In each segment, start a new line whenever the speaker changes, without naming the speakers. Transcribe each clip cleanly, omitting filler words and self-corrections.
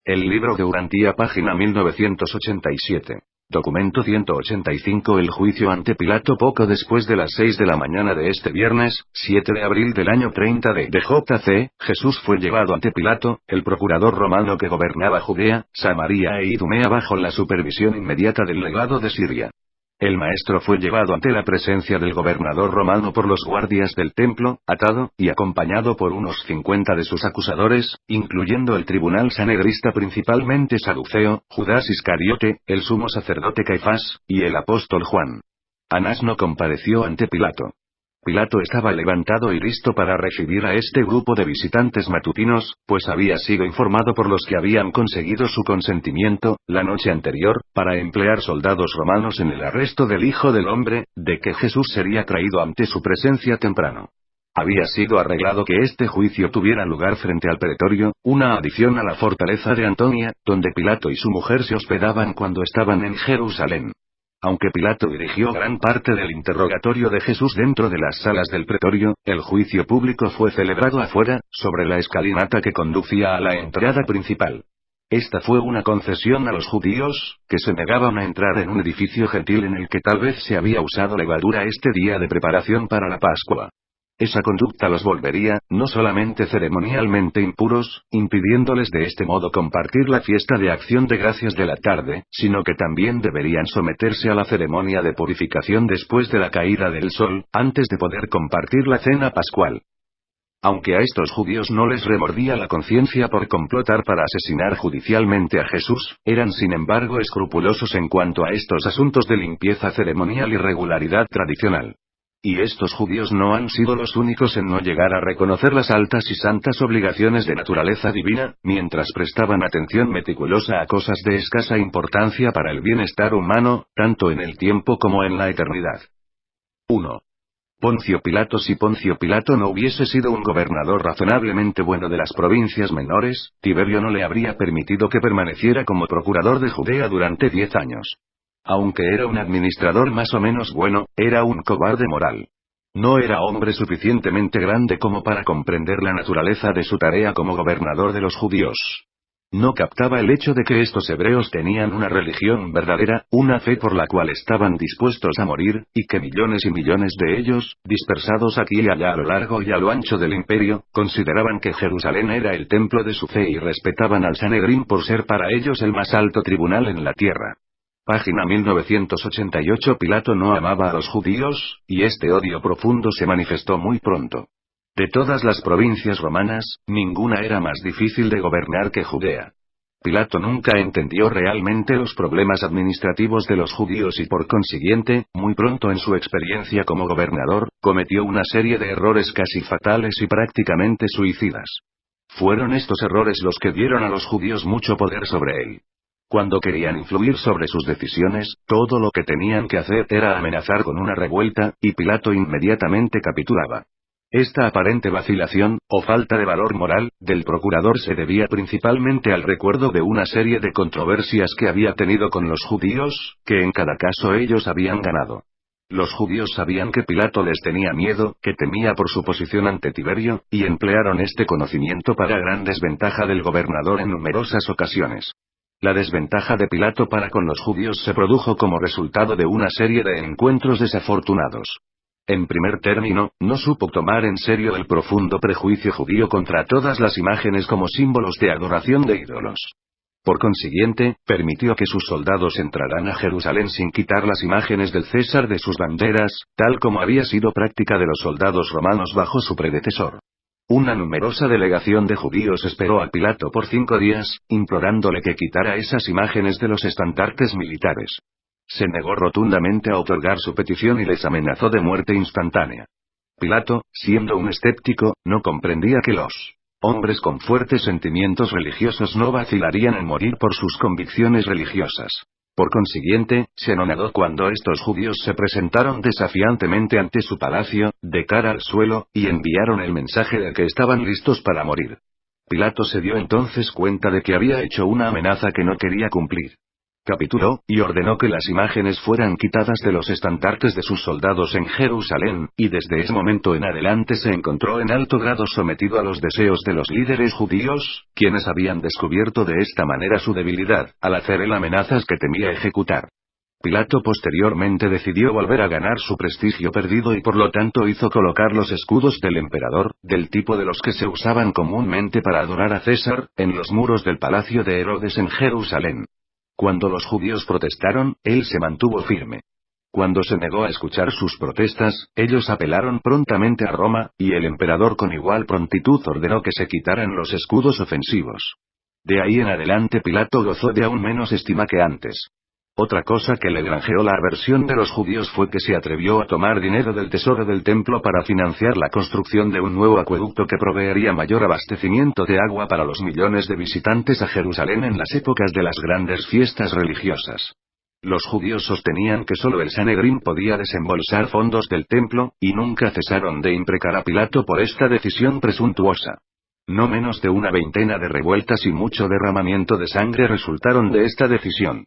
El libro de Urantía, página 1987. Documento 185. El juicio ante Pilato. Poco después de las 6 de la mañana de este viernes, 7 de abril del año 30 de JC, Jesús fue llevado ante Pilato, el procurador romano que gobernaba Judea, Samaria e Idumea bajo la supervisión inmediata del legado de Siria. El maestro fue llevado ante la presencia del gobernador romano por los guardias del templo, atado, y acompañado por unos 50 de sus acusadores, incluyendo el tribunal sanedrista, principalmente Saduceo, Judas Iscariote, el sumo sacerdote Caifás, y el apóstol Juan. Anás no compareció ante Pilato. Pilato estaba levantado y listo para recibir a este grupo de visitantes matutinos, pues había sido informado por los que habían conseguido su consentimiento, la noche anterior, para emplear soldados romanos en el arresto del Hijo del Hombre, de que Jesús sería traído ante su presencia temprano. Había sido arreglado que este juicio tuviera lugar frente al pretorio, una adición a la fortaleza de Antonia, donde Pilato y su mujer se hospedaban cuando estaban en Jerusalén. Aunque Pilato dirigió gran parte del interrogatorio de Jesús dentro de las salas del pretorio, el juicio público fue celebrado afuera, sobre la escalinata que conducía a la entrada principal. Esta fue una concesión a los judíos, que se negaban a entrar en un edificio gentil en el que tal vez se había usado levadura este día de preparación para la Pascua. Esa conducta los volvería, no solamente ceremonialmente impuros, impidiéndoles de este modo compartir la fiesta de acción de gracias de la tarde, sino que también deberían someterse a la ceremonia de purificación después de la caída del sol, antes de poder compartir la cena pascual. Aunque a estos judíos no les remordía la conciencia por complotar para asesinar judicialmente a Jesús, eran sin embargo escrupulosos en cuanto a estos asuntos de limpieza ceremonial y regularidad tradicional. Y estos judíos no han sido los únicos en no llegar a reconocer las altas y santas obligaciones de naturaleza divina, mientras prestaban atención meticulosa a cosas de escasa importancia para el bienestar humano, tanto en el tiempo como en la eternidad. 1. Poncio Pilato. Si Poncio Pilato no hubiese sido un gobernador razonablemente bueno de las provincias menores, Tiberio no le habría permitido que permaneciera como procurador de Judea durante 10 años. Aunque era un administrador más o menos bueno, era un cobarde moral. No era hombre suficientemente grande como para comprender la naturaleza de su tarea como gobernador de los judíos. No captaba el hecho de que estos hebreos tenían una religión verdadera, una fe por la cual estaban dispuestos a morir, y que millones y millones de ellos, dispersados aquí y allá a lo largo y a lo ancho del imperio, consideraban que Jerusalén era el templo de su fe y respetaban al Sanedrín por ser para ellos el más alto tribunal en la tierra. Página 1988. Pilato no amaba a los judíos, y este odio profundo se manifestó muy pronto. De todas las provincias romanas, ninguna era más difícil de gobernar que Judea. Pilato nunca entendió realmente los problemas administrativos de los judíos y por consiguiente, muy pronto en su experiencia como gobernador, cometió una serie de errores casi fatales y prácticamente suicidas. Fueron estos errores los que dieron a los judíos mucho poder sobre él. Cuando querían influir sobre sus decisiones, todo lo que tenían que hacer era amenazar con una revuelta, y Pilato inmediatamente capitulaba. Esta aparente vacilación, o falta de valor moral, del procurador se debía principalmente al recuerdo de una serie de controversias que había tenido con los judíos, que en cada caso ellos habían ganado. Los judíos sabían que Pilato les tenía miedo, que temía por su posición ante Tiberio, y emplearon este conocimiento para gran desventaja del gobernador en numerosas ocasiones. La desventaja de Pilato para con los judíos se produjo como resultado de una serie de encuentros desafortunados. En primer término, no supo tomar en serio el profundo prejuicio judío contra todas las imágenes como símbolos de adoración de ídolos. Por consiguiente, permitió que sus soldados entraran a Jerusalén sin quitar las imágenes del César de sus banderas, tal como había sido práctica de los soldados romanos bajo su predecesor. Una numerosa delegación de judíos esperó a Pilato por 5 días, implorándole que quitara esas imágenes de los estandartes militares. Se negó rotundamente a otorgar su petición y les amenazó de muerte instantánea. Pilato, siendo un escéptico, no comprendía que los hombres con fuertes sentimientos religiosos no vacilarían en morir por sus convicciones religiosas. Por consiguiente, se anonadó cuando estos judíos se presentaron desafiantemente ante su palacio, de cara al suelo, y enviaron el mensaje de que estaban listos para morir. Pilato se dio entonces cuenta de que había hecho una amenaza que no quería cumplir. Capituló, y ordenó que las imágenes fueran quitadas de los estandartes de sus soldados en Jerusalén, y desde ese momento en adelante se encontró en alto grado sometido a los deseos de los líderes judíos, quienes habían descubierto de esta manera su debilidad, al hacer él amenazas que temía ejecutar. Pilato posteriormente decidió volver a ganar su prestigio perdido y por lo tanto hizo colocar los escudos del emperador, del tipo de los que se usaban comúnmente para adorar a César, en los muros del palacio de Herodes en Jerusalén. Cuando los judíos protestaron, él se mantuvo firme. Cuando se negó a escuchar sus protestas, ellos apelaron prontamente a Roma, y el emperador con igual prontitud ordenó que se quitaran los escudos ofensivos. De ahí en adelante Pilato gozó de aún menos estima que antes. Otra cosa que le granjeó la aversión de los judíos fue que se atrevió a tomar dinero del tesoro del templo para financiar la construcción de un nuevo acueducto que proveería mayor abastecimiento de agua para los millones de visitantes a Jerusalén en las épocas de las grandes fiestas religiosas. Los judíos sostenían que solo el Sanedrín podía desembolsar fondos del templo, y nunca cesaron de imprecar a Pilato por esta decisión presuntuosa. No menos de una veintena de revueltas y mucho derramamiento de sangre resultaron de esta decisión.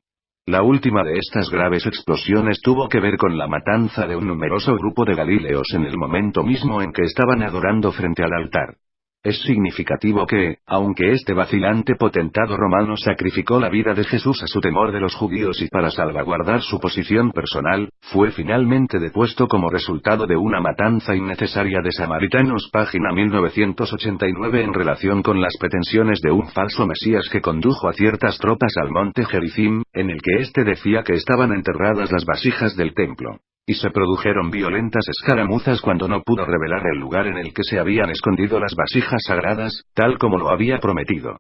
La última de estas graves explosiones tuvo que ver con la matanza de un numeroso grupo de galileos en el momento mismo en que estaban adorando frente al altar. Es significativo que, aunque este vacilante potentado romano sacrificó la vida de Jesús a su temor de los judíos y para salvaguardar su posición personal, fue finalmente depuesto como resultado de una matanza innecesaria de samaritanos. Página 1989. En relación con las pretensiones de un falso Mesías que condujo a ciertas tropas al monte Gerizim, en el que éste decía que estaban enterradas las vasijas del templo. Y se produjeron violentas escaramuzas cuando no pudo revelar el lugar en el que se habían escondido las vasijas sagradas, tal como lo había prometido.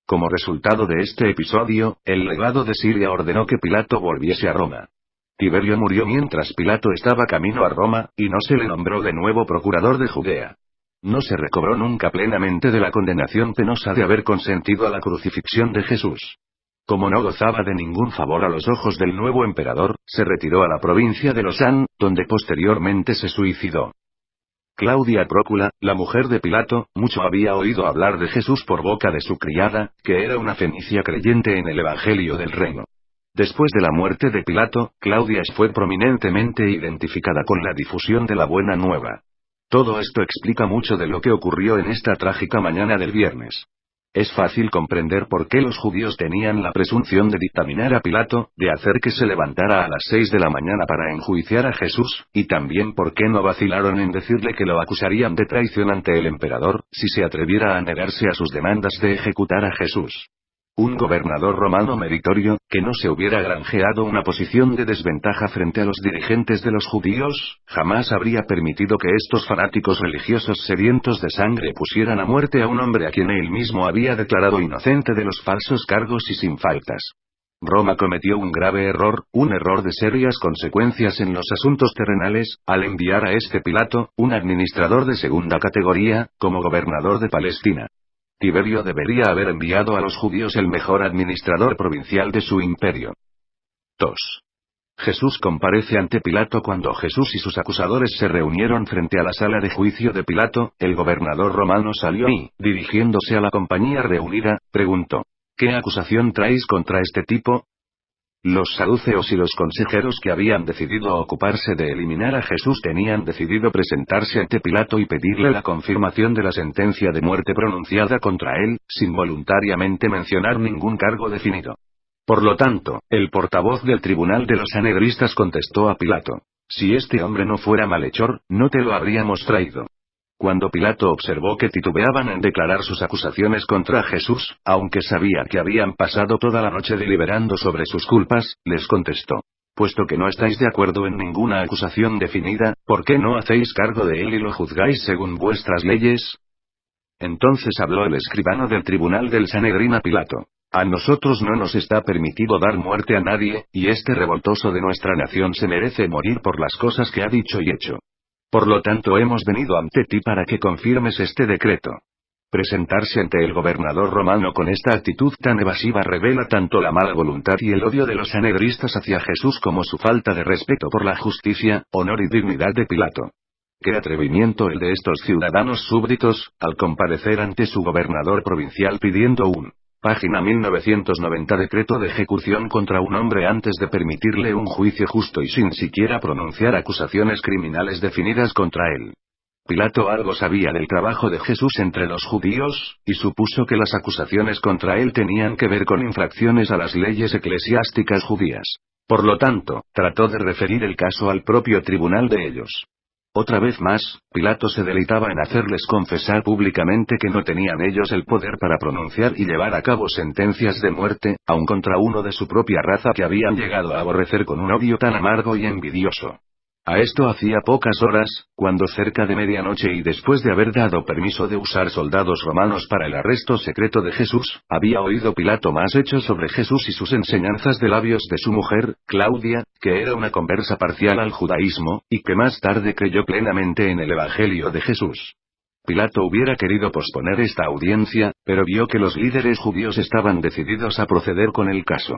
Como resultado de este episodio, el legado de Siria ordenó que Pilato volviese a Roma. Tiberio murió mientras Pilato estaba camino a Roma, y no se le nombró de nuevo procurador de Judea. No se recobró nunca plenamente de la condenación penosa de haber consentido a la crucifixión de Jesús. Como no gozaba de ningún favor a los ojos del nuevo emperador, se retiró a la provincia de Losán, donde posteriormente se suicidó. Claudia Prócula, la mujer de Pilato, mucho había oído hablar de Jesús por boca de su criada, que era una fenicia creyente en el Evangelio del Reino. Después de la muerte de Pilato, Claudia fue prominentemente identificada con la difusión de la buena nueva. Todo esto explica mucho de lo que ocurrió en esta trágica mañana del viernes. Es fácil comprender por qué los judíos tenían la presunción de dictaminar a Pilato, de hacer que se levantara a las 6 de la mañana para enjuiciar a Jesús, y también por qué no vacilaron en decirle que lo acusarían de traición ante el emperador, si se atreviera a negarse a sus demandas de ejecutar a Jesús. Un gobernador romano meritorio, que no se hubiera granjeado una posición de desventaja frente a los dirigentes de los judíos, jamás habría permitido que estos fanáticos religiosos sedientos de sangre pusieran a muerte a un hombre a quien él mismo había declarado inocente de los falsos cargos y sin faltas. Roma cometió un grave error, un error de serias consecuencias en los asuntos terrenales, al enviar a este Pilato, un administrador de segunda categoría, como gobernador de Palestina. Tiberio debería haber enviado a los judíos el mejor administrador provincial de su imperio. 2. Jesús comparece ante Pilato. Cuando Jesús y sus acusadores se reunieron frente a la sala de juicio de Pilato, el gobernador romano salió y, dirigiéndose a la compañía reunida, preguntó: ¿Qué acusación traéis contra este tipo? Los saduceos y los consejeros que habían decidido ocuparse de eliminar a Jesús tenían decidido presentarse ante Pilato y pedirle la confirmación de la sentencia de muerte pronunciada contra él, sin voluntariamente mencionar ningún cargo definido. Por lo tanto, el portavoz del tribunal de los sanedristas contestó a Pilato: si este hombre no fuera malhechor, no te lo habríamos traído. Cuando Pilato observó que titubeaban en declarar sus acusaciones contra Jesús, aunque sabía que habían pasado toda la noche deliberando sobre sus culpas, les contestó: puesto que no estáis de acuerdo en ninguna acusación definida, ¿por qué no hacéis cargo de él y lo juzgáis según vuestras leyes? Entonces habló el escribano del tribunal del Sanedrín a Pilato: a nosotros no nos está permitido dar muerte a nadie, y este revoltoso de nuestra nación se merece morir por las cosas que ha dicho y hecho. Por lo tanto hemos venido ante ti para que confirmes este decreto. Presentarse ante el gobernador romano con esta actitud tan evasiva revela tanto la mala voluntad y el odio de los sanedristas hacia Jesús como su falta de respeto por la justicia, honor y dignidad de Pilato. Qué atrevimiento el de estos ciudadanos súbditos, al comparecer ante su gobernador provincial pidiendo un Página 1990. Decreto de ejecución contra un hombre antes de permitirle un juicio justo y sin siquiera pronunciar acusaciones criminales definidas contra él. Pilato algo sabía del trabajo de Jesús entre los judíos, y supuso que las acusaciones contra él tenían que ver con infracciones a las leyes eclesiásticas judías. Por lo tanto, trató de referir el caso al propio tribunal de ellos. Otra vez más, Pilato se deleitaba en hacerles confesar públicamente que no tenían ellos el poder para pronunciar y llevar a cabo sentencias de muerte, aun contra uno de su propia raza que habían llegado a aborrecer con un odio tan amargo y envidioso. A esto hacía pocas horas, cuando cerca de medianoche y después de haber dado permiso de usar soldados romanos para el arresto secreto de Jesús, había oído Pilato más hechos sobre Jesús y sus enseñanzas de labios de su mujer, Claudia, que era una conversa parcial al judaísmo, y que más tarde creyó plenamente en el Evangelio de Jesús. Pilato hubiera querido posponer esta audiencia, pero vio que los líderes judíos estaban decididos a proceder con el caso.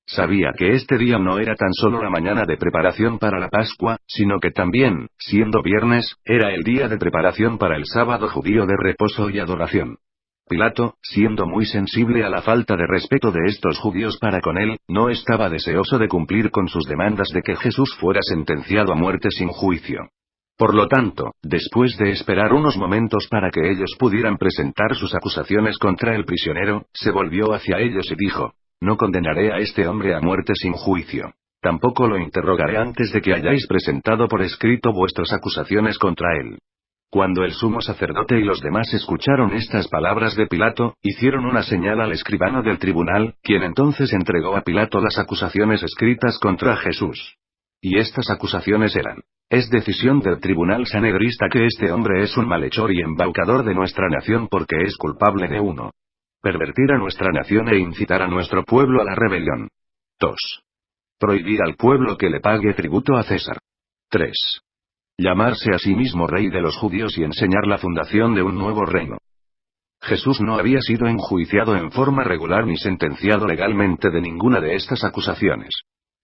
Sabía que este día no era tan solo la mañana de preparación para la Pascua, sino que también, siendo viernes, era el día de preparación para el sábado judío de reposo y adoración. Pilato, siendo muy sensible a la falta de respeto de estos judíos para con él, no estaba deseoso de cumplir con sus demandas de que Jesús fuera sentenciado a muerte sin juicio. Por lo tanto, después de esperar unos momentos para que ellos pudieran presentar sus acusaciones contra el prisionero, se volvió hacia ellos y dijo: No condenaré a este hombre a muerte sin juicio. Tampoco lo interrogaré antes de que hayáis presentado por escrito vuestras acusaciones contra él. Cuando el sumo sacerdote y los demás escucharon estas palabras de Pilato, hicieron una señal al escribano del tribunal, quien entonces entregó a Pilato las acusaciones escritas contra Jesús. Y estas acusaciones eran: es decisión del tribunal sanedrista que este hombre es un malhechor y embaucador de nuestra nación porque es culpable de 1. Pervertir a nuestra nación e incitar a nuestro pueblo a la rebelión. 2. Prohibir al pueblo que le pague tributo a César. 3. Llamarse a sí mismo rey de los judíos y enseñar la fundación de un nuevo reino. Jesús no había sido enjuiciado en forma regular ni sentenciado legalmente de ninguna de estas acusaciones.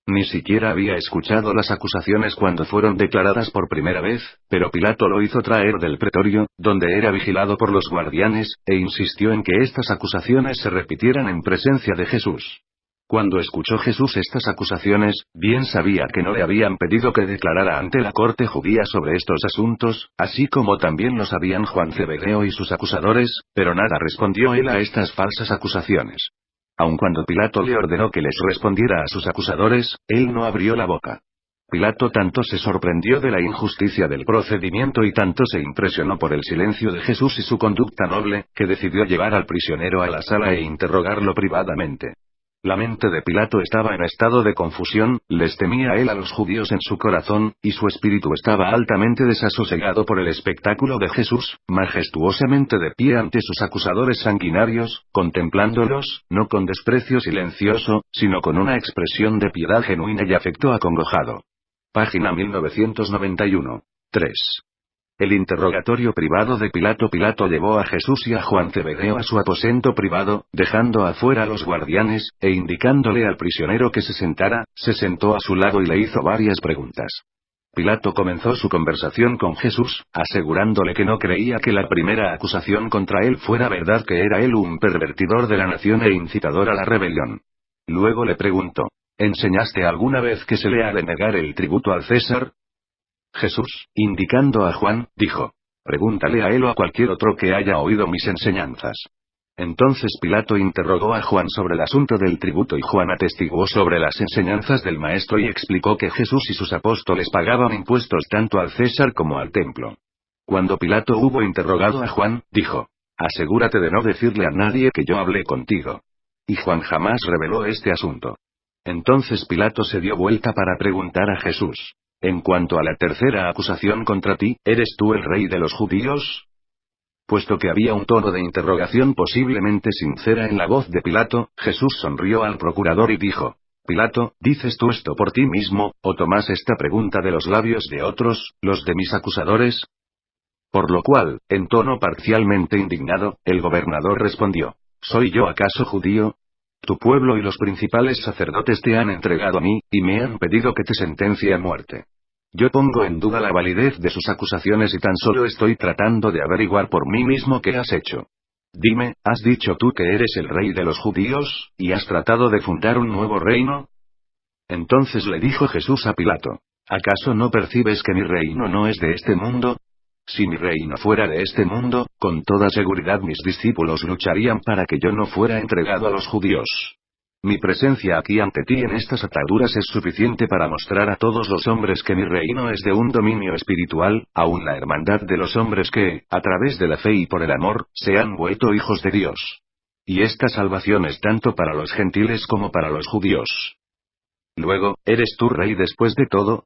Ni siquiera había escuchado las acusaciones cuando fueron declaradas por primera vez, pero Pilato lo hizo traer del pretorio, donde era vigilado por los guardianes, e insistió en que estas acusaciones se repitieran en presencia de Jesús. Cuando escuchó Jesús estas acusaciones, bien sabía que no le habían pedido que declarara ante la corte judía sobre estos asuntos, así como también lo sabían Juan Zebedeo y sus acusadores, pero nada respondió él a estas falsas acusaciones. Aun cuando Pilato le ordenó que les respondiera a sus acusadores, él no abrió la boca. Pilato tanto se sorprendió de la injusticia del procedimiento y tanto se impresionó por el silencio de Jesús y su conducta noble, que decidió llevar al prisionero a la sala e interrogarlo privadamente. La mente de Pilato estaba en estado de confusión, les temía a él a los judíos en su corazón, y su espíritu estaba altamente desasosegado por el espectáculo de Jesús, majestuosamente de pie ante sus acusadores sanguinarios, contemplándolos, no con desprecio silencioso, sino con una expresión de piedad genuina y afecto acongojado. Página 1991. 3. El interrogatorio privado de Pilato. Pilato llevó a Jesús y a Juan Zebedeo a su aposento privado, dejando afuera a los guardianes, e indicándole al prisionero que se sentara, se sentó a su lado y le hizo varias preguntas. Pilato comenzó su conversación con Jesús, asegurándole que no creía que la primera acusación contra él fuera verdad, que era él un pervertidor de la nación e incitador a la rebelión. Luego le preguntó: ¿enseñaste alguna vez que se le ha de negar el tributo al César? Jesús, indicando a Juan, dijo: pregúntale a él o a cualquier otro que haya oído mis enseñanzas. Entonces Pilato interrogó a Juan sobre el asunto del tributo y Juan atestiguó sobre las enseñanzas del Maestro y explicó que Jesús y sus apóstoles pagaban impuestos tanto al César como al templo. Cuando Pilato hubo interrogado a Juan, dijo: asegúrate de no decirle a nadie que yo hablé contigo. Y Juan jamás reveló este asunto. Entonces Pilato se dio vuelta para preguntar a Jesús: en cuanto a la tercera acusación contra ti, ¿eres tú el rey de los judíos? Puesto que había un tono de interrogación posiblemente sincera en la voz de Pilato, Jesús sonrió al procurador y dijo: Pilato, ¿dices tú esto por ti mismo, o tomas esta pregunta de los labios de otros, los de mis acusadores? Por lo cual, en tono parcialmente indignado, el gobernador respondió: ¿soy yo acaso judío? Tu pueblo y los principales sacerdotes te han entregado a mí, y me han pedido que te sentencie a muerte. Yo pongo en duda la validez de sus acusaciones y tan solo estoy tratando de averiguar por mí mismo qué has hecho. Dime, ¿has dicho tú que eres el rey de los judíos, y has tratado de fundar un nuevo reino? Entonces le dijo Jesús a Pilato: ¿Acaso no percibes que mi reino no es de este mundo? Si mi reino fuera de este mundo, con toda seguridad mis discípulos lucharían para que yo no fuera entregado a los judíos. Mi presencia aquí ante ti en estas ataduras es suficiente para mostrar a todos los hombres que mi reino es de un dominio espiritual, aun la hermandad de los hombres que, a través de la fe y por el amor, se han vuelto hijos de Dios. Y esta salvación es tanto para los gentiles como para los judíos. Luego, ¿eres tú rey después de todo?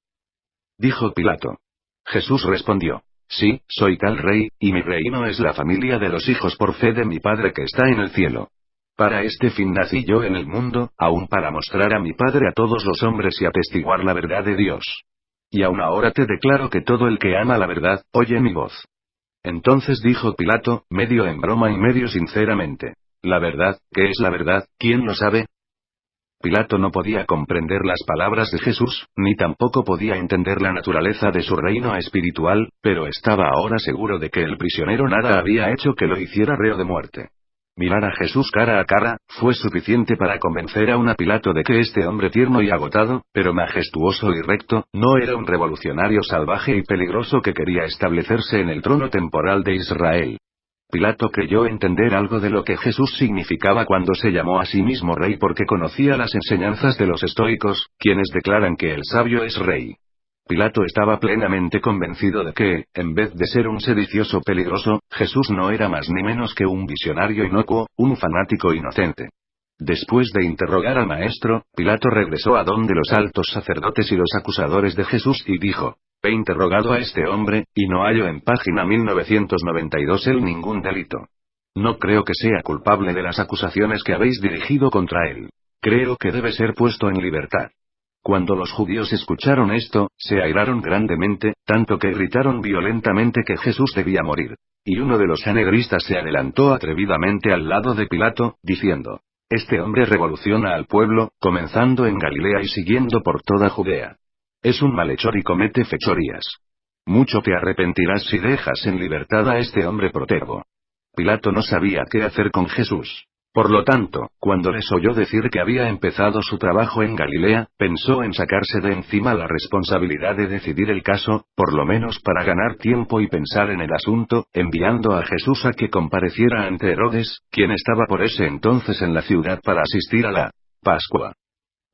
Dijo Pilato. Jesús respondió: Sí, soy tal rey, y mi reino es la familia de los hijos por fe de mi Padre que está en el cielo. Para este fin nací yo en el mundo, aun para mostrar a mi Padre a todos los hombres y atestiguar la verdad de Dios. Y aun ahora te declaro que todo el que ama la verdad, oye mi voz. Entonces dijo Pilato, medio en broma y medio sinceramente: La verdad, ¿qué es la verdad? ¿Quién lo sabe? Pilato no podía comprender las palabras de Jesús, ni tampoco podía entender la naturaleza de su reino espiritual, pero estaba ahora seguro de que el prisionero nada había hecho que lo hiciera reo de muerte. Mirar a Jesús cara a cara, fue suficiente para convencer a un Pilato de que este hombre tierno y agotado, pero majestuoso y recto, no era un revolucionario salvaje y peligroso que quería establecerse en el trono temporal de Israel. Pilato creyó entender algo de lo que Jesús significaba cuando se llamó a sí mismo rey porque conocía las enseñanzas de los estoicos, quienes declaran que el sabio es rey. Pilato estaba plenamente convencido de que, en vez de ser un sedicioso peligroso, Jesús no era más ni menos que un visionario inocuo, un fanático inocente. Después de interrogar al maestro, Pilato regresó a donde los altos sacerdotes y los acusadores de Jesús y dijo: He interrogado a este hombre, y no hallo en página 1992 él ningún delito. No creo que sea culpable de las acusaciones que habéis dirigido contra él. Creo que debe ser puesto en libertad. Cuando los judíos escucharon esto, se airaron grandemente, tanto que gritaron violentamente que Jesús debía morir. Y uno de los sanhedristas se adelantó atrevidamente al lado de Pilato, diciendo: Este hombre revoluciona al pueblo, comenzando en Galilea y siguiendo por toda Judea. Es un malhechor y comete fechorías. Mucho te arrepentirás si dejas en libertad a este hombre protervo. Pilato no sabía qué hacer con Jesús. Por lo tanto, cuando les oyó decir que había empezado su trabajo en Galilea, pensó en sacarse de encima la responsabilidad de decidir el caso, por lo menos para ganar tiempo y pensar en el asunto, enviando a Jesús a que compareciera ante Herodes, quien estaba por ese entonces en la ciudad para asistir a la Pascua.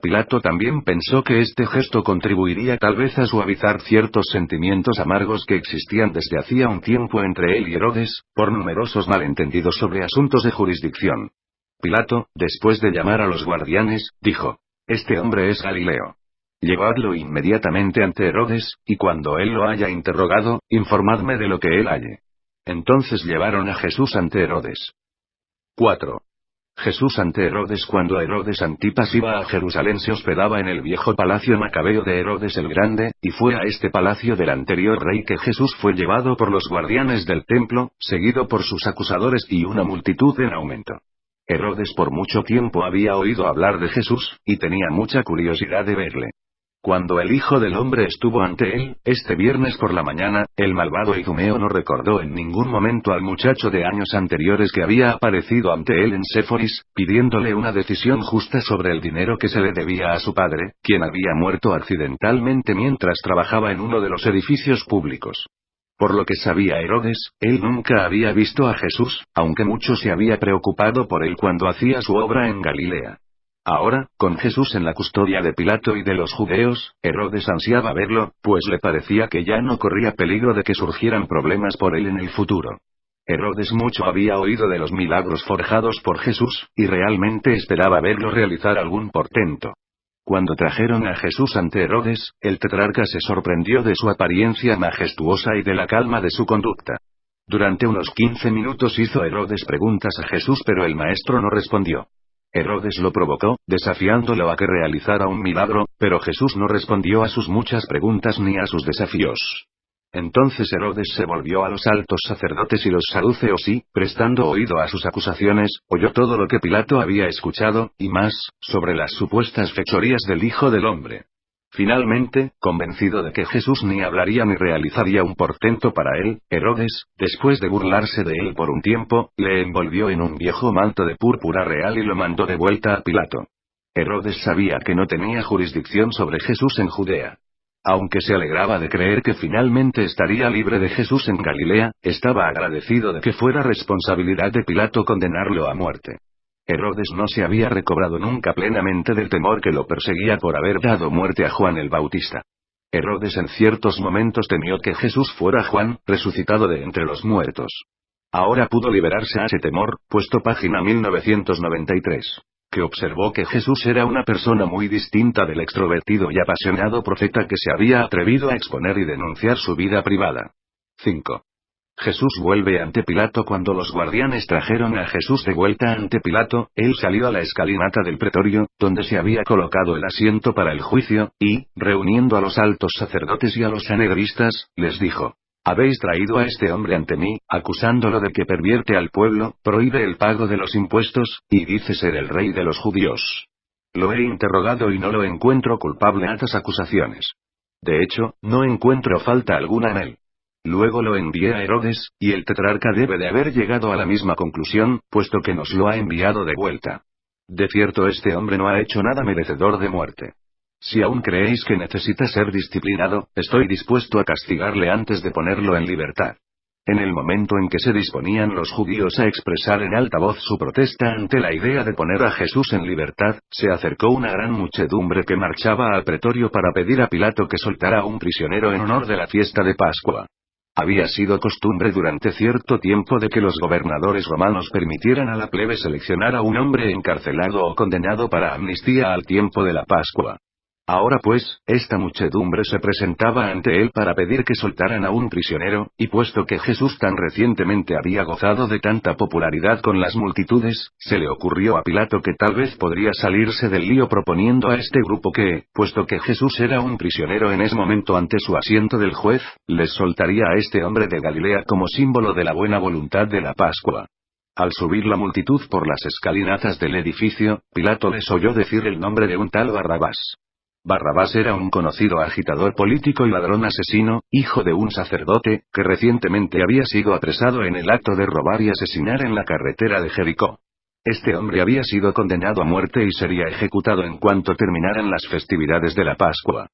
Pilato también pensó que este gesto contribuiría tal vez a suavizar ciertos sentimientos amargos que existían desde hacía un tiempo entre él y Herodes, por numerosos malentendidos sobre asuntos de jurisdicción. Pilato, después de llamar a los guardianes, dijo: Este hombre es Galileo. Llevadlo inmediatamente ante Herodes, y cuando él lo haya interrogado, informadme de lo que él halle. Entonces llevaron a Jesús ante Herodes. 4. Jesús ante Herodes. Cuando Herodes Antipas iba a Jerusalén se hospedaba en el viejo palacio macabeo de Herodes el Grande, y fue a este palacio del anterior rey que Jesús fue llevado por los guardianes del templo, seguido por sus acusadores y una multitud en aumento. Herodes por mucho tiempo había oído hablar de Jesús, y tenía mucha curiosidad de verle. Cuando el Hijo del Hombre estuvo ante él, este viernes por la mañana, el malvado Idumeo no recordó en ningún momento al muchacho de años anteriores que había aparecido ante él en Séforis, pidiéndole una decisión justa sobre el dinero que se le debía a su padre, quien había muerto accidentalmente mientras trabajaba en uno de los edificios públicos. Por lo que sabía Herodes, él nunca había visto a Jesús, aunque mucho se había preocupado por él cuando hacía su obra en Galilea. Ahora, con Jesús en la custodia de Pilato y de los judeos, Herodes ansiaba verlo, pues le parecía que ya no corría peligro de que surgieran problemas por él en el futuro. Herodes mucho había oído de los milagros forjados por Jesús, y realmente esperaba verlo realizar algún portento. Cuando trajeron a Jesús ante Herodes, el tetrarca se sorprendió de su apariencia majestuosa y de la calma de su conducta. Durante unos 15 minutos hizo Herodes preguntas a Jesús, pero el maestro no respondió. Herodes lo provocó, desafiándolo a que realizara un milagro, pero Jesús no respondió a sus muchas preguntas ni a sus desafíos. Entonces Herodes se volvió a los altos sacerdotes y los saduceos y, prestando oído a sus acusaciones, oyó todo lo que Pilato había escuchado, y más, sobre las supuestas fechorías del Hijo del Hombre. Finalmente, convencido de que Jesús ni hablaría ni realizaría un portento para él, Herodes, después de burlarse de él por un tiempo, le envolvió en un viejo manto de púrpura real y lo mandó de vuelta a Pilato. Herodes sabía que no tenía jurisdicción sobre Jesús en Judea. Aunque se alegraba de creer que finalmente estaría libre de Jesús en Galilea, estaba agradecido de que fuera responsabilidad de Pilato condenarlo a muerte. Herodes no se había recobrado nunca plenamente del temor que lo perseguía por haber dado muerte a Juan el Bautista. Herodes en ciertos momentos temió que Jesús fuera Juan, resucitado de entre los muertos. Ahora pudo liberarse a ese temor, puesto página 1993. Que observó que Jesús era una persona muy distinta del extrovertido y apasionado profeta que se había atrevido a exponer y denunciar su vida privada. 5. Jesús vuelve ante Pilato. Cuando los guardianes trajeron a Jesús de vuelta ante Pilato, él salió a la escalinata del pretorio, donde se había colocado el asiento para el juicio, y, reuniendo a los altos sacerdotes y a los sanhedristas, les dijo: «Habéis traído a este hombre ante mí, acusándolo de que pervierte al pueblo, prohíbe el pago de los impuestos, y dice ser el rey de los judíos. Lo he interrogado y no lo encuentro culpable de estas acusaciones. De hecho, no encuentro falta alguna en él». Luego lo envié a Herodes, y el tetrarca debe de haber llegado a la misma conclusión, puesto que nos lo ha enviado de vuelta. De cierto, este hombre no ha hecho nada merecedor de muerte. Si aún creéis que necesita ser disciplinado, estoy dispuesto a castigarle antes de ponerlo en libertad. En el momento en que se disponían los judíos a expresar en alta voz su protesta ante la idea de poner a Jesús en libertad, se acercó una gran muchedumbre que marchaba al pretorio para pedir a Pilato que soltara a un prisionero en honor de la fiesta de Pascua. Había sido costumbre durante cierto tiempo de que los gobernadores romanos permitieran a la plebe seleccionar a un hombre encarcelado o condenado para amnistía al tiempo de la Pascua. Ahora pues, esta muchedumbre se presentaba ante él para pedir que soltaran a un prisionero, y puesto que Jesús tan recientemente había gozado de tanta popularidad con las multitudes, se le ocurrió a Pilato que tal vez podría salirse del lío proponiendo a este grupo que, puesto que Jesús era un prisionero en ese momento ante su asiento del juez, les soltaría a este hombre de Galilea como símbolo de la buena voluntad de la Pascua. Al subir la multitud por las escalinatas del edificio, Pilato les oyó decir el nombre de un tal Barrabás. Barrabás era un conocido agitador político y ladrón asesino, hijo de un sacerdote, que recientemente había sido apresado en el acto de robar y asesinar en la carretera de Jericó. Este hombre había sido condenado a muerte y sería ejecutado en cuanto terminaran las festividades de la Pascua.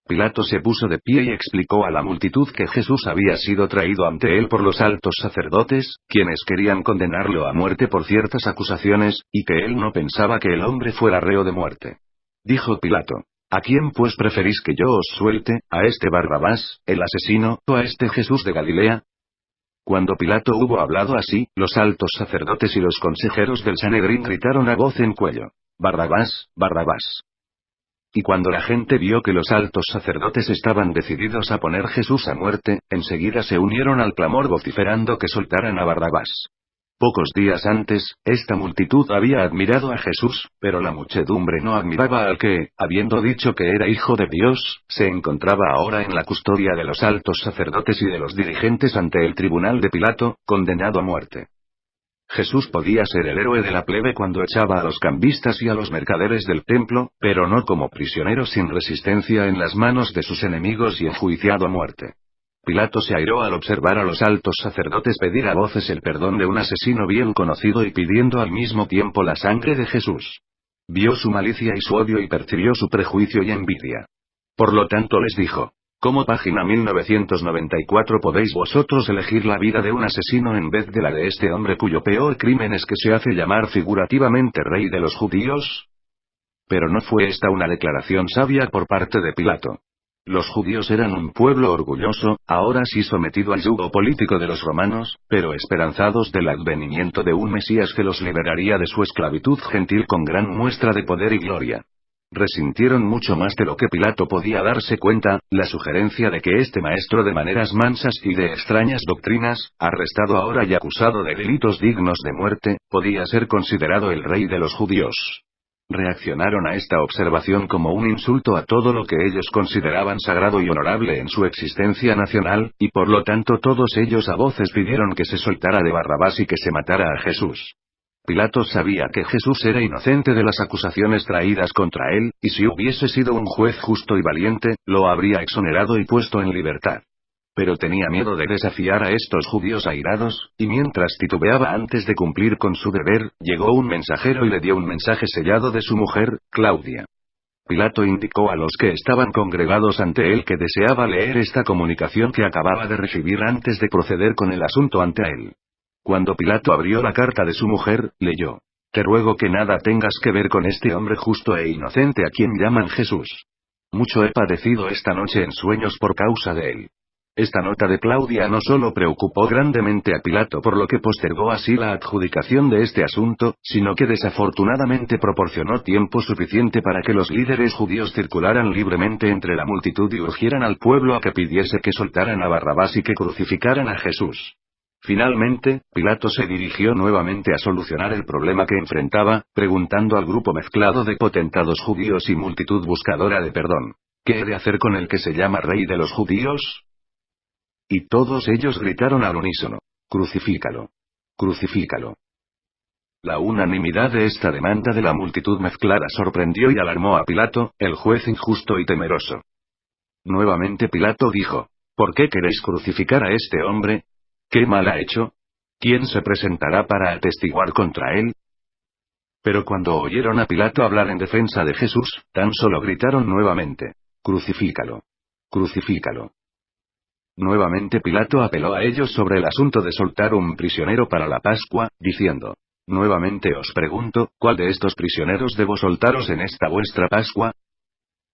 Pilato se puso de pie y explicó a la multitud que Jesús había sido traído ante él por los altos sacerdotes, quienes querían condenarlo a muerte por ciertas acusaciones, y que él no pensaba que el hombre fuera reo de muerte. Dijo Pilato: «¿A quién pues preferís que yo os suelte, a este Barrabás, el asesino, o a este Jesús de Galilea?» Cuando Pilato hubo hablado así, los altos sacerdotes y los consejeros del Sanedrín gritaron a voz en cuello: «Barrabás, Barrabás». Y cuando la gente vio que los altos sacerdotes estaban decididos a poner Jesús a muerte, enseguida se unieron al clamor vociferando que soltaran a Barrabás. Pocos días antes, esta multitud había admirado a Jesús, pero la muchedumbre no admiraba al que, habiendo dicho que era hijo de Dios, se encontraba ahora en la custodia de los altos sacerdotes y de los dirigentes ante el tribunal de Pilato, condenado a muerte. Jesús podía ser el héroe de la plebe cuando echaba a los cambistas y a los mercaderes del templo, pero no como prisionero sin resistencia en las manos de sus enemigos y enjuiciado a muerte. Pilato se airó al observar a los altos sacerdotes pedir a voces el perdón de un asesino bien conocido y pidiendo al mismo tiempo la sangre de Jesús. Vio su malicia y su odio y percibió su prejuicio y envidia. Por lo tanto les dijo: «¿Cómo página 1994 podéis vosotros elegir la vida de un asesino en vez de la de este hombre cuyo peor crimen es que se hace llamar figurativamente rey de los judíos?» Pero no fue esta una declaración sabia por parte de Pilato. Los judíos eran un pueblo orgulloso, ahora sí sometido al yugo político de los romanos, pero esperanzados del advenimiento de un Mesías que los liberaría de su esclavitud gentil con gran muestra de poder y gloria. Resintieron mucho más de lo que Pilato podía darse cuenta, la sugerencia de que este maestro de maneras mansas y de extrañas doctrinas, arrestado ahora y acusado de delitos dignos de muerte, podía ser considerado el rey de los judíos. Reaccionaron a esta observación como un insulto a todo lo que ellos consideraban sagrado y honorable en su existencia nacional, y por lo tanto todos ellos a voces pidieron que se soltara de Barrabás y que se matara a Jesús. Pilato sabía que Jesús era inocente de las acusaciones traídas contra él, y si hubiese sido un juez justo y valiente, lo habría exonerado y puesto en libertad. Pero tenía miedo de desafiar a estos judíos airados, y mientras titubeaba antes de cumplir con su deber, llegó un mensajero y le dio un mensaje sellado de su mujer, Claudia. Pilato indicó a los que estaban congregados ante él que deseaba leer esta comunicación que acababa de recibir antes de proceder con el asunto ante él. Cuando Pilato abrió la carta de su mujer, leyó: Te ruego que nada tengas que ver con este hombre justo e inocente a quien llaman Jesús. Mucho he padecido esta noche en sueños por causa de él. Esta nota de Claudia no solo preocupó grandemente a Pilato por lo que postergó así la adjudicación de este asunto, sino que desafortunadamente proporcionó tiempo suficiente para que los líderes judíos circularan libremente entre la multitud y urgieran al pueblo a que pidiese que soltaran a Barrabás y que crucificaran a Jesús. Finalmente, Pilato se dirigió nuevamente a solucionar el problema que enfrentaba, preguntando al grupo mezclado de potentados judíos y multitud buscadora de perdón: ¿Qué he de hacer con el que se llama Rey de los Judíos? Y todos ellos gritaron al unísono: Crucifícalo. Crucifícalo. La unanimidad de esta demanda de la multitud mezclada sorprendió y alarmó a Pilato, el juez injusto y temeroso. Nuevamente Pilato dijo: ¿Por qué queréis crucificar a este hombre? ¿Qué mal ha hecho? ¿Quién se presentará para atestiguar contra él? Pero cuando oyeron a Pilato hablar en defensa de Jesús, tan solo gritaron nuevamente: Crucifícalo. Crucifícalo. Nuevamente Pilato apeló a ellos sobre el asunto de soltar un prisionero para la Pascua, diciendo: Nuevamente os pregunto, ¿cuál de estos prisioneros debo soltaros en esta vuestra Pascua?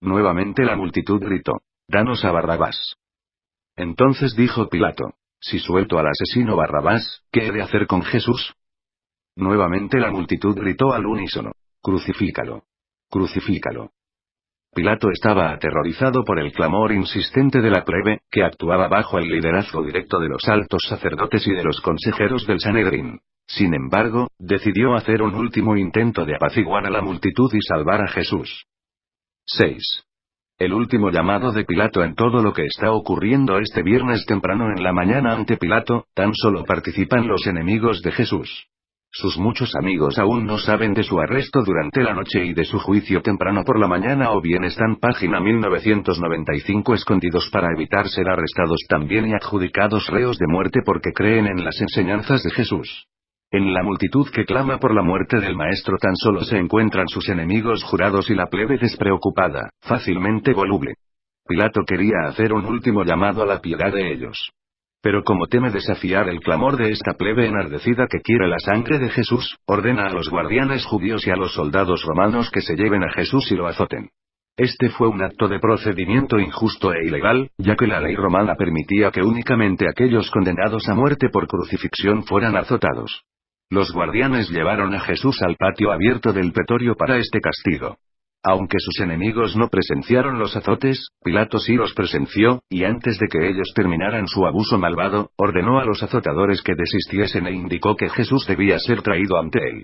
Nuevamente la multitud gritó: Danos a Barrabás. Entonces dijo Pilato: Si suelto al asesino Barrabás, ¿qué he de hacer con Jesús? Nuevamente la multitud gritó al unísono: Crucifícalo. Crucifícalo. Pilato estaba aterrorizado por el clamor insistente de la plebe, que actuaba bajo el liderazgo directo de los altos sacerdotes y de los consejeros del Sanedrín. Sin embargo, decidió hacer un último intento de apaciguar a la multitud y salvar a Jesús. 6. El último llamado de Pilato en todo lo que está ocurriendo este viernes temprano en la mañana ante Pilato, tan solo participan los enemigos de Jesús. Sus muchos amigos aún no saben de su arresto durante la noche y de su juicio temprano por la mañana, o bien están página 1995 escondidos para evitar ser arrestados también y adjudicados reos de muerte porque creen en las enseñanzas de Jesús. En la multitud que clama por la muerte del Maestro tan solo se encuentran sus enemigos jurados y la plebe despreocupada, fácilmente voluble. Pilato quería hacer un último llamado a la piedad de ellos. Pero como teme desafiar el clamor de esta plebe enardecida que quiere la sangre de Jesús, ordena a los guardianes judíos y a los soldados romanos que se lleven a Jesús y lo azoten. Este fue un acto de procedimiento injusto e ilegal, ya que la ley romana permitía que únicamente aquellos condenados a muerte por crucifixión fueran azotados. Los guardianes llevaron a Jesús al patio abierto del pretorio para este castigo. Aunque sus enemigos no presenciaron los azotes, Pilato sí los presenció, y antes de que ellos terminaran su abuso malvado, ordenó a los azotadores que desistiesen e indicó que Jesús debía ser traído ante él.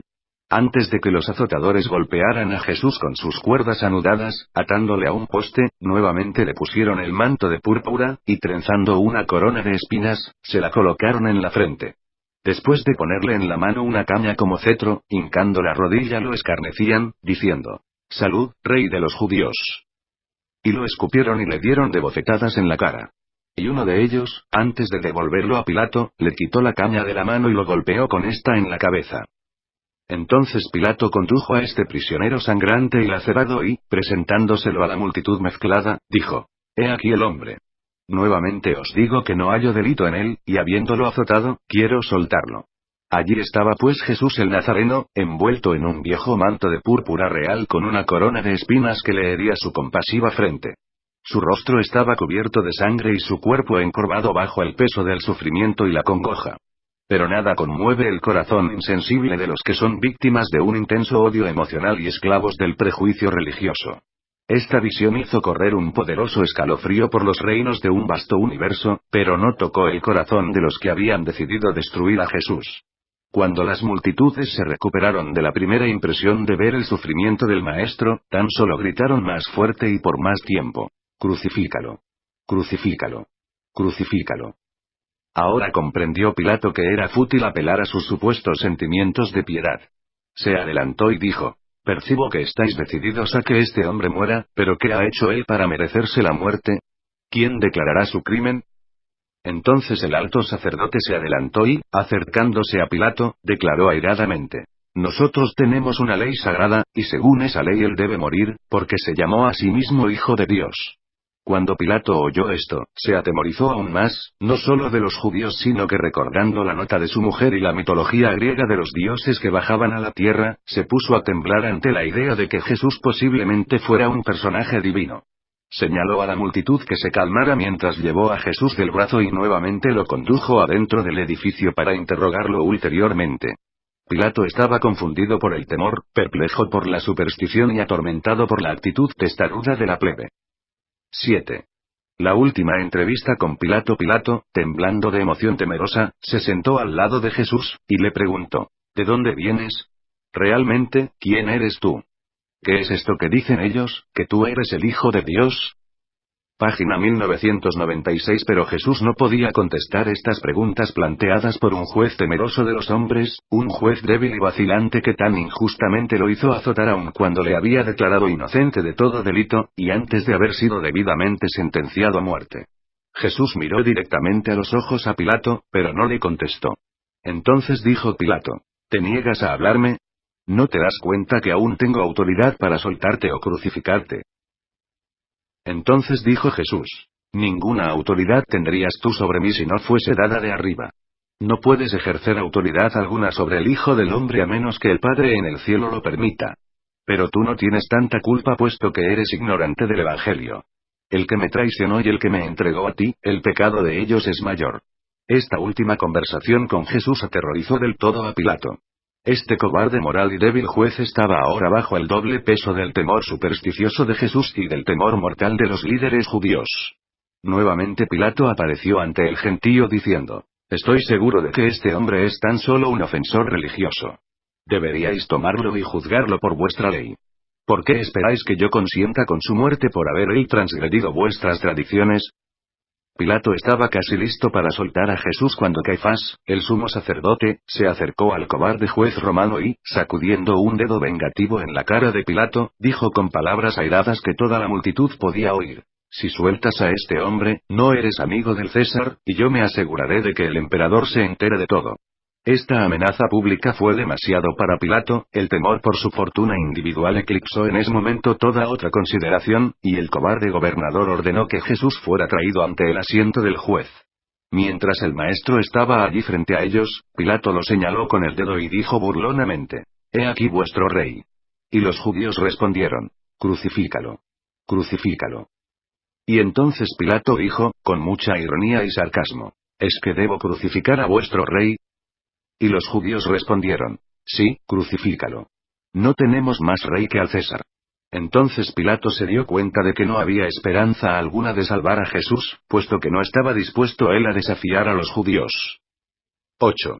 Antes de que los azotadores golpearan a Jesús con sus cuerdas anudadas, atándole a un poste, nuevamente le pusieron el manto de púrpura, y trenzando una corona de espinas, se la colocaron en la frente. Después de ponerle en la mano una caña como cetro, hincando la rodilla lo escarnecían, diciendo: «Salud, Rey de los Judíos». Y lo escupieron y le dieron de bofetadas en la cara. Y uno de ellos, antes de devolverlo a Pilato, le quitó la caña de la mano y lo golpeó con esta en la cabeza. Entonces Pilato condujo a este prisionero sangrante y lacerado y, presentándoselo a la multitud mezclada, dijo: «He aquí el hombre. Nuevamente os digo que no hallo delito en él, y habiéndolo azotado, quiero soltarlo». Allí estaba pues Jesús el Nazareno, envuelto en un viejo manto de púrpura real con una corona de espinas que le hería su compasiva frente. Su rostro estaba cubierto de sangre y su cuerpo encorvado bajo el peso del sufrimiento y la congoja. Pero nada conmueve el corazón insensible de los que son víctimas de un intenso odio emocional y esclavos del prejuicio religioso. Esta visión hizo correr un poderoso escalofrío por los reinos de un vasto universo, pero no tocó el corazón de los que habían decidido destruir a Jesús. Cuando las multitudes se recuperaron de la primera impresión de ver el sufrimiento del Maestro, tan solo gritaron más fuerte y por más tiempo: «Crucifícalo. Crucifícalo. Crucifícalo». Ahora comprendió Pilato que era fútil apelar a sus supuestos sentimientos de piedad. Se adelantó y dijo: percibo que estáis decididos a que este hombre muera, pero ¿qué ha hecho él para merecerse la muerte? ¿Quién declarará su crimen? Entonces el alto sacerdote se adelantó y, acercándose a Pilato, declaró airadamente: nosotros tenemos una ley sagrada, y según esa ley él debe morir, porque se llamó a sí mismo Hijo de Dios. Cuando Pilato oyó esto, se atemorizó aún más, no solo de los judíos sino que recordando la nota de su mujer y la mitología griega de los dioses que bajaban a la tierra, se puso a temblar ante la idea de que Jesús posiblemente fuera un personaje divino. Señaló a la multitud que se calmara mientras llevó a Jesús del brazo y nuevamente lo condujo adentro del edificio para interrogarlo ulteriormente. Pilato estaba confundido por el temor, perplejo por la superstición y atormentado por la actitud testaruda de la plebe. 7. La última entrevista con Pilato. Pilato, temblando de emoción temerosa, se sentó al lado de Jesús, y le preguntó: ¿de dónde vienes? Realmente, ¿quién eres tú? ¿Qué es esto que dicen ellos, que tú eres el Hijo de Dios? Página 1996. Pero Jesús no podía contestar estas preguntas planteadas por un juez temeroso de los hombres, un juez débil y vacilante que tan injustamente lo hizo azotar aun cuando le había declarado inocente de todo delito, y antes de haber sido debidamente sentenciado a muerte. Jesús miró directamente a los ojos a Pilato, pero no le contestó. Entonces dijo Pilato: ¿te niegas a hablarme? ¿No te das cuenta que aún tengo autoridad para soltarte o crucificarte? Entonces dijo Jesús: ninguna autoridad tendrías tú sobre mí si no fuese dada de arriba. No puedes ejercer autoridad alguna sobre el Hijo del Hombre a menos que el Padre en el cielo lo permita. Pero tú no tienes tanta culpa puesto que eres ignorante del Evangelio. El que me traicionó y el que me entregó a ti, el pecado de ellos es mayor. Esta última conversación con Jesús aterrorizó del todo a Pilato. Este cobarde moral y débil juez estaba ahora bajo el doble peso del temor supersticioso de Jesús y del temor mortal de los líderes judíos. Nuevamente Pilato apareció ante el gentío diciendo: estoy seguro de que este hombre es tan solo un ofensor religioso. Deberíais tomarlo y juzgarlo por vuestra ley. ¿Por qué esperáis que yo consienta con su muerte por haber él transgredido vuestras tradiciones? Pilato estaba casi listo para soltar a Jesús cuando Caifás, el sumo sacerdote, se acercó al cobarde juez romano y, sacudiendo un dedo vengativo en la cara de Pilato, dijo con palabras airadas que toda la multitud podía oír: si sueltas a este hombre, no eres amigo del César, y yo me aseguraré de que el emperador se entere de todo. Esta amenaza pública fue demasiado para Pilato, el temor por su fortuna individual eclipsó en ese momento toda otra consideración, y el cobarde gobernador ordenó que Jesús fuera traído ante el asiento del juez. Mientras el maestro estaba allí frente a ellos, Pilato lo señaló con el dedo y dijo burlonamente: «He aquí vuestro rey». Y los judíos respondieron: «Crucifícalo. Crucifícalo». Y entonces Pilato dijo, con mucha ironía y sarcasmo: «¿Es que debo crucificar a vuestro rey?». Y los judíos respondieron: «Sí, crucifícalo. No tenemos más rey que al César». Entonces Pilato se dio cuenta de que no había esperanza alguna de salvar a Jesús, puesto que no estaba dispuesto él a desafiar a los judíos. 8.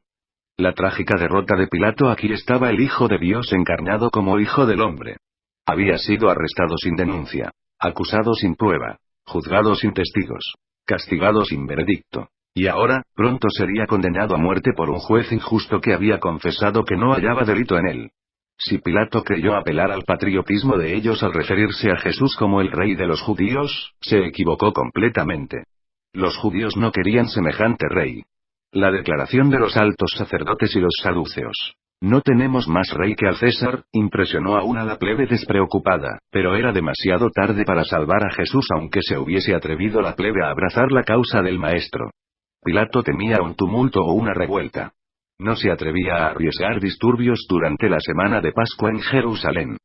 La trágica derrota de Pilato. Aquí estaba el Hijo de Dios encarnado como Hijo del Hombre. Había sido arrestado sin denuncia, acusado sin prueba, juzgado sin testigos, castigado sin veredicto. Y ahora, pronto sería condenado a muerte por un juez injusto que había confesado que no hallaba delito en él. Si Pilato creyó apelar al patriotismo de ellos al referirse a Jesús como el rey de los judíos, se equivocó completamente. Los judíos no querían semejante rey. La declaración de los altos sacerdotes y los saduceos: «No tenemos más rey que al César», impresionó aún a la plebe despreocupada, pero era demasiado tarde para salvar a Jesús aunque se hubiese atrevido la plebe a abrazar la causa del maestro. Pilato temía un tumulto o una revuelta. No se atrevía a arriesgar disturbios durante la semana de Pascua en Jerusalén.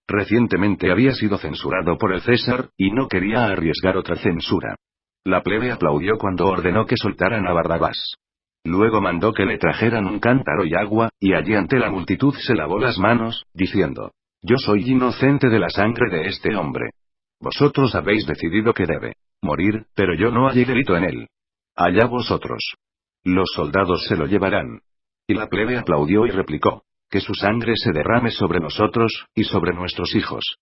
Recientemente había sido censurado por el César, y no quería arriesgar otra censura. La plebe aplaudió cuando ordenó que soltaran a Barrabás. Luego mandó que le trajeran un cántaro y agua, y allí ante la multitud se lavó las manos, diciendo: «Yo soy inocente de la sangre de este hombre. Vosotros habéis decidido que debe morir, pero yo no hallé delito en él. Allá vosotros. Los soldados se lo llevarán». Y la plebe aplaudió y replicó: «Que su sangre se derrame sobre nosotros, y sobre nuestros hijos».